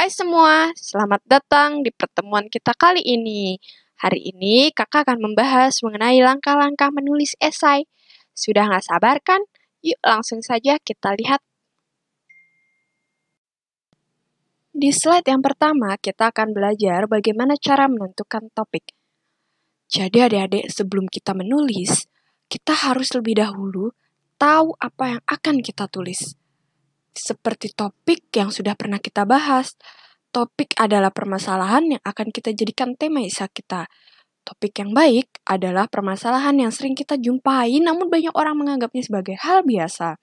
Hai semua, selamat datang di pertemuan kita kali ini. Hari ini kakak akan membahas mengenai langkah-langkah menulis esai. Sudah nggak sabar kan? Yuk langsung saja kita lihat. Di slide yang pertama, kita akan belajar bagaimana cara menentukan topik. Jadi adik-adik, sebelum kita menulis, kita harus lebih dahulu tahu apa yang akan kita tulis. Seperti topik yang sudah pernah kita bahas, topik adalah permasalahan yang akan kita jadikan tema esai kita. Topik yang baik adalah permasalahan yang sering kita jumpai namun banyak orang menganggapnya sebagai hal biasa.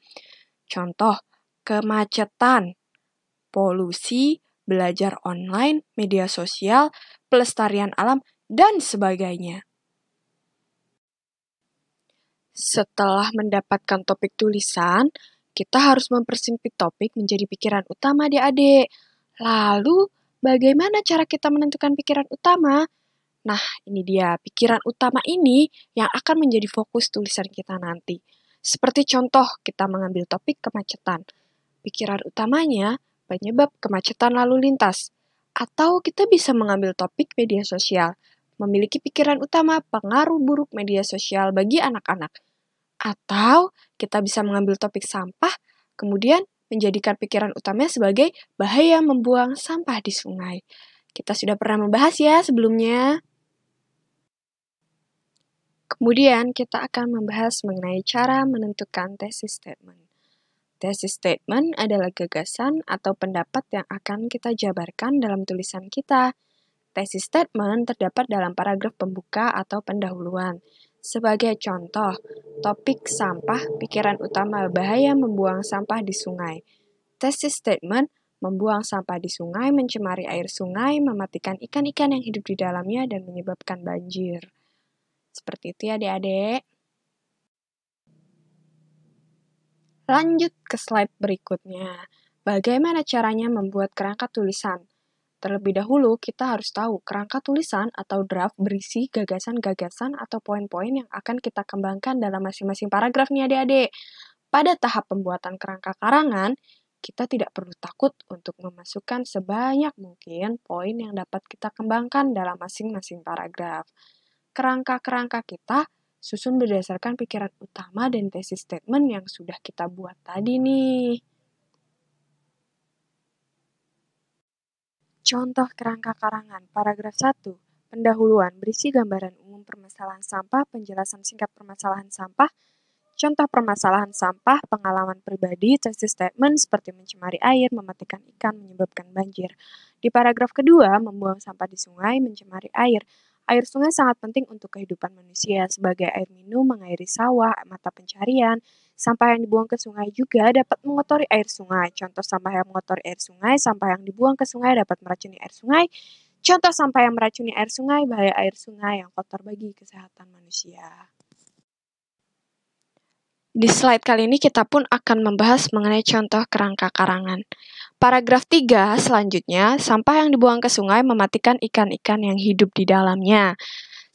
Contoh, kemacetan, polusi, belajar online, media sosial, pelestarian alam, dan sebagainya. Setelah mendapatkan topik tulisan, kita harus mempersempit topik menjadi pikiran utama adik-adik. Lalu, bagaimana cara kita menentukan pikiran utama? Nah, ini dia, pikiran utama ini yang akan menjadi fokus tulisan kita nanti. Seperti contoh, kita mengambil topik kemacetan. Pikiran utamanya penyebab kemacetan lalu lintas. Atau kita bisa mengambil topik media sosial, memiliki pikiran utama pengaruh buruk media sosial bagi anak-anak. Atau kita bisa mengambil topik sampah, kemudian menjadikan pikiran utamanya sebagai bahaya membuang sampah di sungai. Kita sudah pernah membahas ya sebelumnya. Kemudian kita akan membahas mengenai cara menentukan thesis statement. Thesis statement adalah gagasan atau pendapat yang akan kita jabarkan dalam tulisan kita. Thesis statement terdapat dalam paragraf pembuka atau pendahuluan. Sebagai contoh, topik sampah, pikiran utama bahaya membuang sampah di sungai. Thesis statement, membuang sampah di sungai mencemari air sungai, mematikan ikan-ikan yang hidup di dalamnya, dan menyebabkan banjir. Seperti itu ya adik-adik. Lanjut ke slide berikutnya. Bagaimana caranya membuat kerangka tulisan? Terlebih dahulu, kita harus tahu kerangka tulisan atau draft berisi gagasan-gagasan atau poin-poin yang akan kita kembangkan dalam masing-masing paragraf nih adik-adik. Pada tahap pembuatan kerangka karangan, kita tidak perlu takut untuk memasukkan sebanyak mungkin poin yang dapat kita kembangkan dalam masing-masing paragraf. Kerangka-kerangka kita susun berdasarkan pikiran utama dan thesis statement yang sudah kita buat tadi nih. Contoh kerangka karangan, paragraf 1, pendahuluan berisi gambaran umum permasalahan sampah, penjelasan singkat permasalahan sampah, contoh permasalahan sampah, pengalaman pribadi, thesis statement seperti mencemari air, mematikan ikan, menyebabkan banjir. Di paragraf kedua, membuang sampah di sungai, mencemari air. Air sungai sangat penting untuk kehidupan manusia sebagai air minum, mengairi sawah, mata pencarian. Sampah yang dibuang ke sungai juga dapat mengotori air sungai. Contoh sampah yang mengotori air sungai, sampah yang dibuang ke sungai dapat meracuni air sungai. Contoh sampah yang meracuni air sungai, bahaya air sungai yang kotor bagi kesehatan manusia. Di slide kali ini kita pun akan membahas mengenai contoh kerangka karangan. Paragraf 3 selanjutnya, sampah yang dibuang ke sungai mematikan ikan-ikan yang hidup di dalamnya.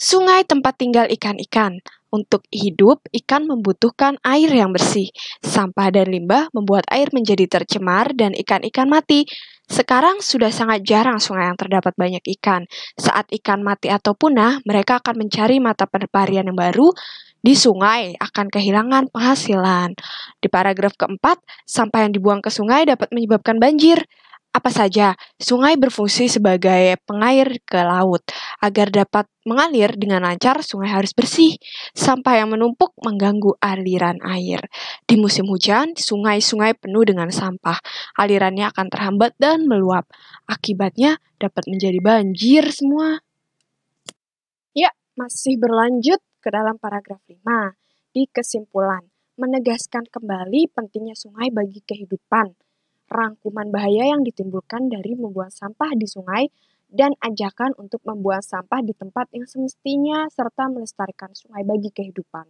Sungai tempat tinggal ikan-ikan. Untuk hidup, ikan membutuhkan air yang bersih. Sampah dan limbah membuat air menjadi tercemar dan ikan-ikan mati. Sekarang sudah sangat jarang sungai yang terdapat banyak ikan. Saat ikan mati atau punah, mereka akan mencari mata pencaharian yang baru di sungai, akan kehilangan penghasilan. Di paragraf keempat, sampah yang dibuang ke sungai dapat menyebabkan banjir. Apa saja? Sungai berfungsi sebagai pengair ke laut. Agar dapat mengalir dengan lancar, sungai harus bersih. Sampah yang menumpuk mengganggu aliran air. Di musim hujan, sungai-sungai penuh dengan sampah. Alirannya akan terhambat dan meluap. Akibatnya dapat menjadi banjir semua. Ya, masih berlanjut ke dalam paragraf 5. Di kesimpulan, menegaskan kembali pentingnya sungai bagi kehidupan. Rangkuman bahaya yang ditimbulkan dari membuang sampah di sungai, dan ajakan untuk membuang sampah di tempat yang semestinya, serta melestarikan sungai bagi kehidupan.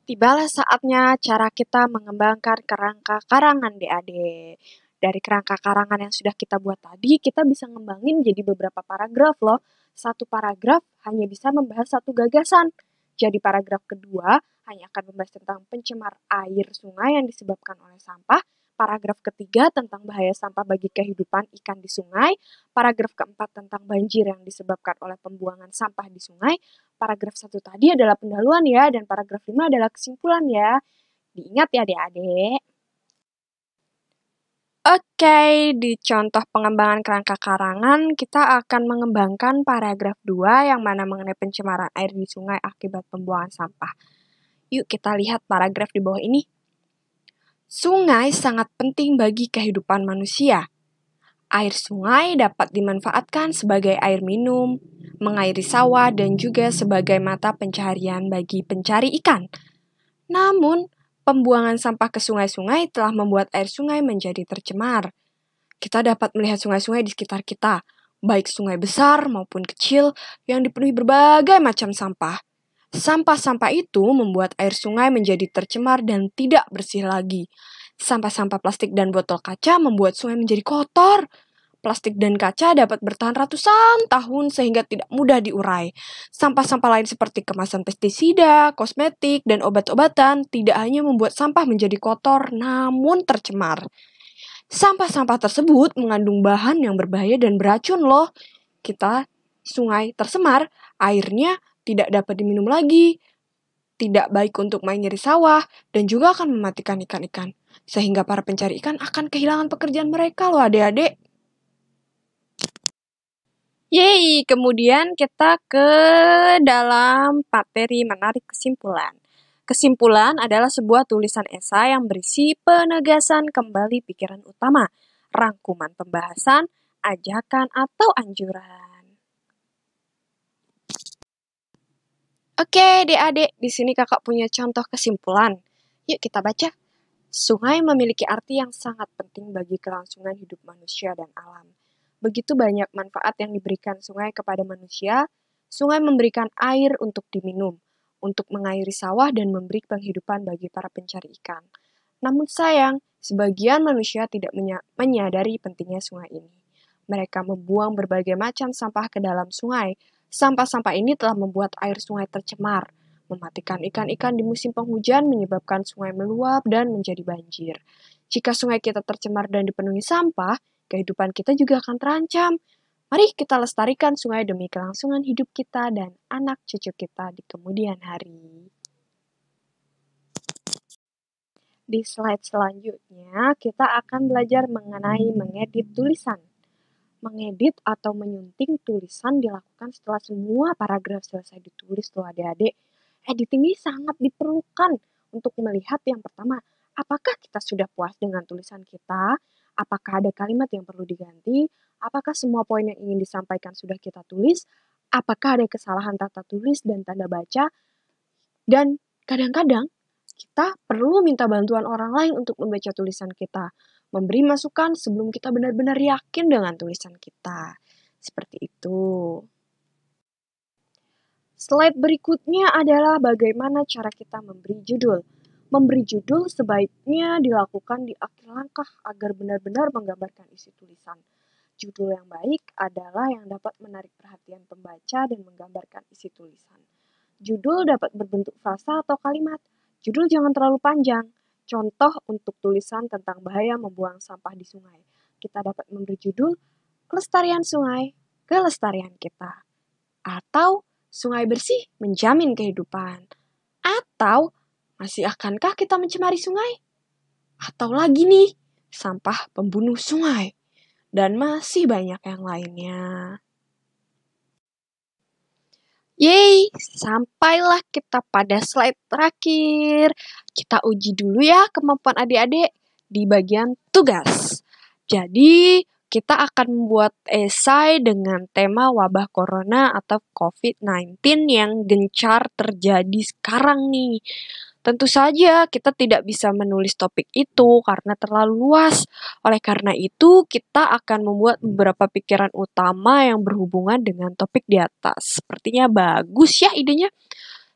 Tibalah saatnya cara kita mengembangkan kerangka karangan adik-adik. Dari kerangka karangan yang sudah kita buat tadi, kita bisa ngembangin jadi beberapa paragraf loh. Satu paragraf hanya bisa membahas satu gagasan. Jadi paragraf kedua hanya akan membahas tentang pencemar air sungai yang disebabkan oleh sampah. Paragraf ketiga tentang bahaya sampah bagi kehidupan ikan di sungai. Paragraf keempat tentang banjir yang disebabkan oleh pembuangan sampah di sungai. Paragraf 1 tadi adalah pendahuluan ya, dan paragraf 5 adalah kesimpulan ya. Diingat ya adik-adik. Oke, di contoh pengembangan kerangka karangan, kita akan mengembangkan paragraf 2 yang mana mengenai pencemaran air di sungai akibat pembuangan sampah. Yuk kita lihat paragraf di bawah ini. Sungai sangat penting bagi kehidupan manusia. Air sungai dapat dimanfaatkan sebagai air minum, mengairi sawah, dan juga sebagai mata pencaharian bagi pencari ikan. Namun, pembuangan sampah ke sungai-sungai telah membuat air sungai menjadi tercemar. Kita dapat melihat sungai-sungai di sekitar kita, baik sungai besar maupun kecil yang dipenuhi berbagai macam sampah. Sampah-sampah itu membuat air sungai menjadi tercemar dan tidak bersih lagi. Sampah-sampah plastik dan botol kaca membuat sungai menjadi kotor. Plastik dan kaca dapat bertahan ratusan tahun sehingga tidak mudah diurai. Sampah-sampah lain seperti kemasan pestisida, kosmetik, dan obat-obatan tidak hanya membuat sampah menjadi kotor, namun tercemar. Sampah-sampah tersebut mengandung bahan yang berbahaya dan beracun loh. Sungai tercemar, airnya tidak dapat diminum lagi, tidak baik untuk mengairi sawah, dan juga akan mematikan ikan-ikan. Sehingga para pencari ikan akan kehilangan pekerjaan mereka loh adik-adik. Yeay, kemudian kita ke dalam materi menarik kesimpulan. Kesimpulan adalah sebuah tulisan esai yang berisi penegasan kembali pikiran utama, rangkuman pembahasan, ajakan, atau anjuran. Oke, adik-adik, di sini kakak punya contoh kesimpulan. Yuk kita baca. Sungai memiliki arti yang sangat penting bagi kelangsungan hidup manusia dan alam. Begitu banyak manfaat yang diberikan sungai kepada manusia. Sungai memberikan air untuk diminum, untuk mengairi sawah dan memberi penghidupan bagi para pencari ikan. Namun sayang, sebagian manusia tidak menyadari pentingnya sungai ini. Mereka membuang berbagai macam sampah ke dalam sungai. Sampah-sampah ini telah membuat air sungai tercemar, mematikan ikan-ikan di musim penghujan, menyebabkan sungai meluap dan menjadi banjir. Jika sungai kita tercemar dan dipenuhi sampah, kehidupan kita juga akan terancam. Mari kita lestarikan sungai demi kelangsungan hidup kita dan anak cucu kita di kemudian hari. Di slide selanjutnya, kita akan belajar mengenai mengedit tulisan. Mengedit atau menyunting tulisan dilakukan setelah semua paragraf selesai ditulis loh adik-adik. Editing ini sangat diperlukan untuk melihat yang pertama, apakah kita sudah puas dengan tulisan kita? Apakah ada kalimat yang perlu diganti? Apakah semua poin yang ingin disampaikan sudah kita tulis? Apakah ada kesalahan tata tulis dan tanda baca? Dan kadang-kadang kita perlu minta bantuan orang lain untuk membaca tulisan kita. Memberi masukan sebelum kita benar-benar yakin dengan tulisan kita. Seperti itu. Slide berikutnya adalah bagaimana cara kita memberi judul. Memberi judul sebaiknya dilakukan di akhir langkah agar benar-benar menggambarkan isi tulisan. Judul yang baik adalah yang dapat menarik perhatian pembaca dan menggambarkan isi tulisan. Judul dapat berbentuk frasa atau kalimat. Judul jangan terlalu panjang. Contoh untuk tulisan tentang bahaya membuang sampah di sungai. Kita dapat memberi judul Kelestarian Sungai, Kelestarian Kita. Atau Sungai Bersih Menjamin Kehidupan. Atau masih akankah kita mencemari sungai? Atau lagi nih, sampah pembunuh sungai. Dan masih banyak yang lainnya. Yeay, sampailah kita pada slide terakhir. Kita uji dulu ya kemampuan adik-adik di bagian tugas. Jadi, kita akan membuat esai dengan tema wabah corona atau COVID-19 yang gencar terjadi sekarang nih. Tentu saja kita tidak bisa menulis topik itu karena terlalu luas. Oleh karena itu, kita akan membuat beberapa pikiran utama yang berhubungan dengan topik di atas. Sepertinya bagus ya idenya.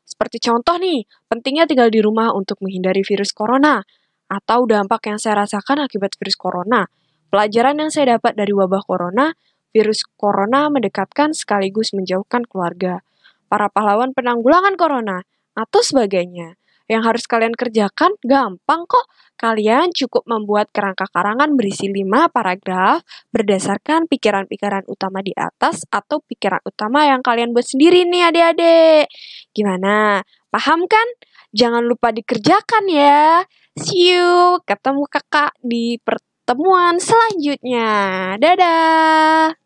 Seperti contoh nih, pentingnya tinggal di rumah untuk menghindari virus corona. Atau dampak yang saya rasakan akibat virus corona. Pelajaran yang saya dapat dari wabah corona, virus corona mendekatkan sekaligus menjauhkan keluarga. Para pahlawan penanggulangan corona, atau sebagainya. Yang harus kalian kerjakan gampang kok. Kalian cukup membuat kerangka karangan berisi 5 paragraf berdasarkan pikiran-pikiran utama di atas atau pikiran utama yang kalian buat sendiri nih adik-adik. Gimana? Paham kan? Jangan lupa dikerjakan ya. See you. Ketemu kakak di pertemuan selanjutnya. Dadah.